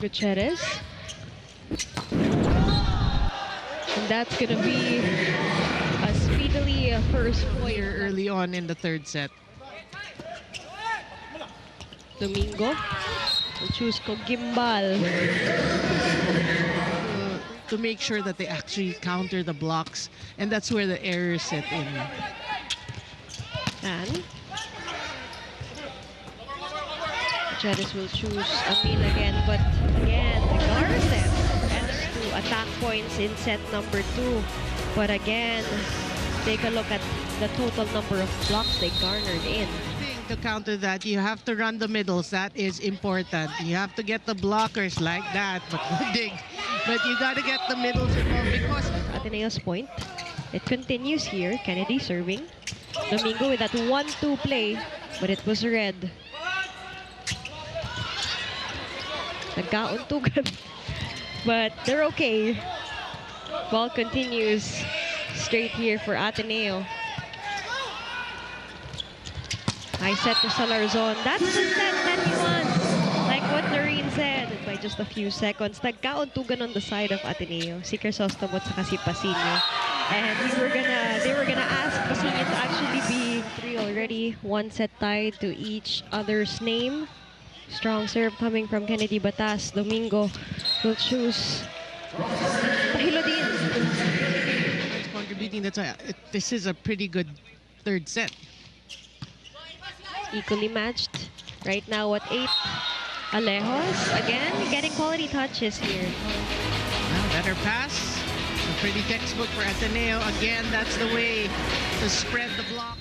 Gutierrez. And that's going to be a speedily first point early on in the third set. Domingo will choose Gimbal. To make sure that they actually counter the blocks, and that's where the errors set in. And Gutierrez will choose Emil again, but again, the Garnet ends to attack points in set number 2. But again, take a look at the total number of blocks they garnered in. To counter that, you have to run the middles. That is important. You have to get the blockers like that, but but you got to get the middles involved because Ateneo's point. It continues here. Kennedy serving. Domingo with that 1-2 play, but it was red. Nagkauntugan. But they're okay. Ball continues straight here for Ateneo. High set to Salarzon. That's the set that he wants. Like what Noreen said, by just a few seconds. Nagkauntugan on the side of Ateneo. Si Crisostomo at saka si Pasino. And they were gonna ask Pasino to actually be 3 already. 1 set tied to each other's name. Strong serve coming from Kennedy Batas. Domingo will choose Tahilodin. Contributing. That's why this is a pretty good third set. Equally matched right now at 8. Alejos again getting quality touches here. Better pass. A pretty textbook for Ateneo. Again, that's the way to spread the blocker.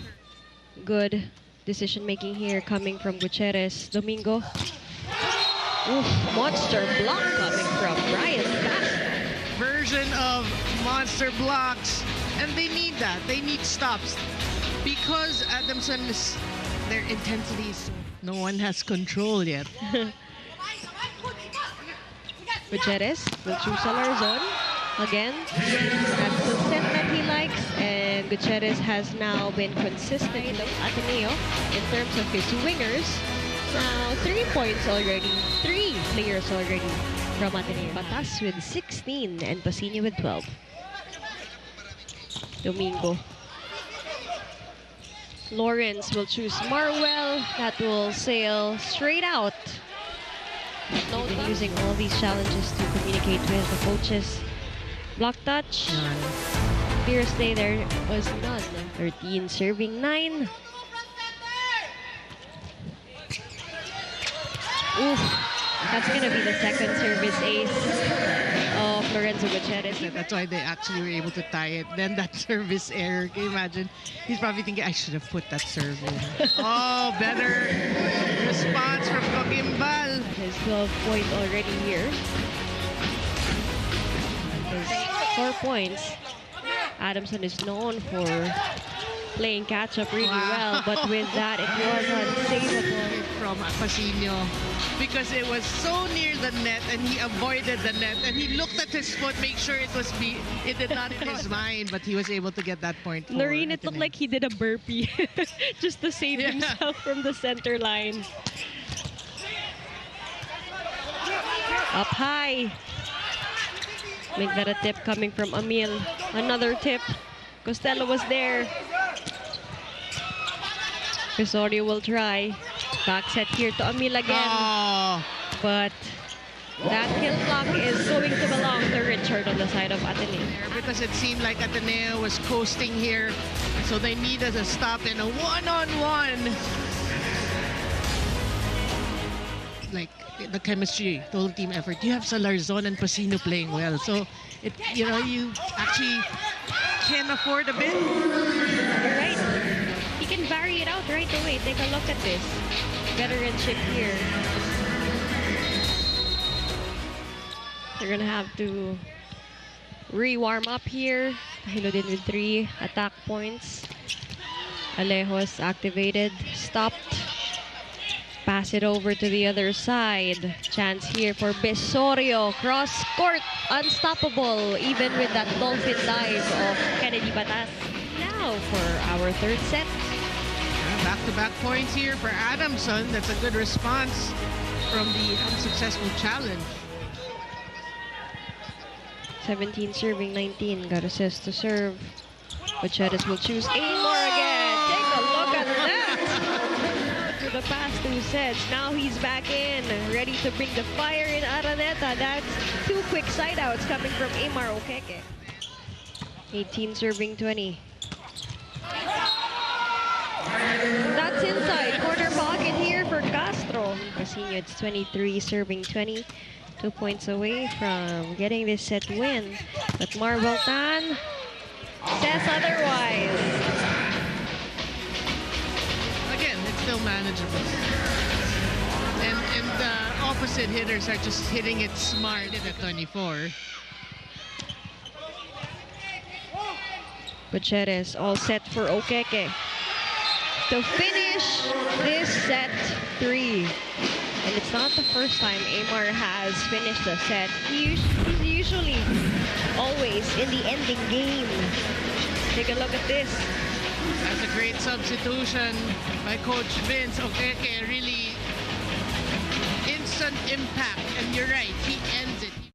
Good decision making here coming from Gutierrez. Domingo. Oof, monster block coming from Brian Castro. Version of monster blocks, and they need that. They need stops because Adamson is. Their intensity is no one has control yet. Gutierrez will choose Salarzon again. That's the set that he likes, and Gutierrez has now been consistent of Ateneo in terms of his wingers. Now 3 points already, 3 players already from Ateneo. Batas with 16 and Pasini with 12. Domingo. Lawrence will choose Marwell. That will sail straight out. No, using all these challenges to communicate with the coaches. Block touch. Clear stay, there was none. 13 serving 9. Oof. That's going to be the second service ace of Lorenzo Gutierrez. That's why they actually were able to tie it. Then that service error, can you imagine? He's probably thinking, I should have put that serve in. Oh, better response from Cogimbal. His 12th point already here. His 4 points. Adamson is known for playing catch-up really well, but with that, it was unsavable. From Pasino, because it was so near the net and he avoided the net and he looked at his foot, make sure it did not in his mind, but he was able to get that point. Noreen, it looked like he did a burpee just to save himself from the center line. Up high. Make that a tip coming from Emil. Another tip. Costello was there. Osorio will try. Back set here to Emil again. Oh. But that kill block is going to belong to Richard on the side of Ateneo. Because it seemed like Ateneo was coasting here. So they needed a stop in a one-on-one. Like the chemistry, total team effort. You have Salarzon and Pasino playing well. So, you actually can afford a bit. You're right. He can vary it out right away. Take a look at this. Veteranship here. They're going to have to re-warm up here. Tahilodin with 3 attack points. Alejos activated. Stopped. Pass it over to the other side. Chance here for Besorio. Cross court. Unstoppable. Even with that dolphin dive of Kennedy Batas. Now for our third set. Back-to-back points here for Adamson. That's a good response from the unsuccessful challenge. 17 serving 19. Got assist to serve. Pachedes will choose Amar again. Take a look at that. To the past 2 sets. Now he's back in. Ready to bring the fire in Araneta. That's 2 quick side outs coming from Amar Okeke. 18 serving 20. That's inside. Corner pocket here for Castro. Casino, it's 23 serving 20. 2 points away from getting this set win. But Marvel Tan says otherwise. Again, it's still manageable. And the opposite hitters are just hitting it smart at 24. Pachedes all set for Okeke to finish this set 3. And it's not the first time Amar has finished a set. He's usually always in the ending game. Take a look at this. That's a great substitution by Coach Vince. Okeke really instant impact. And you're right, he ends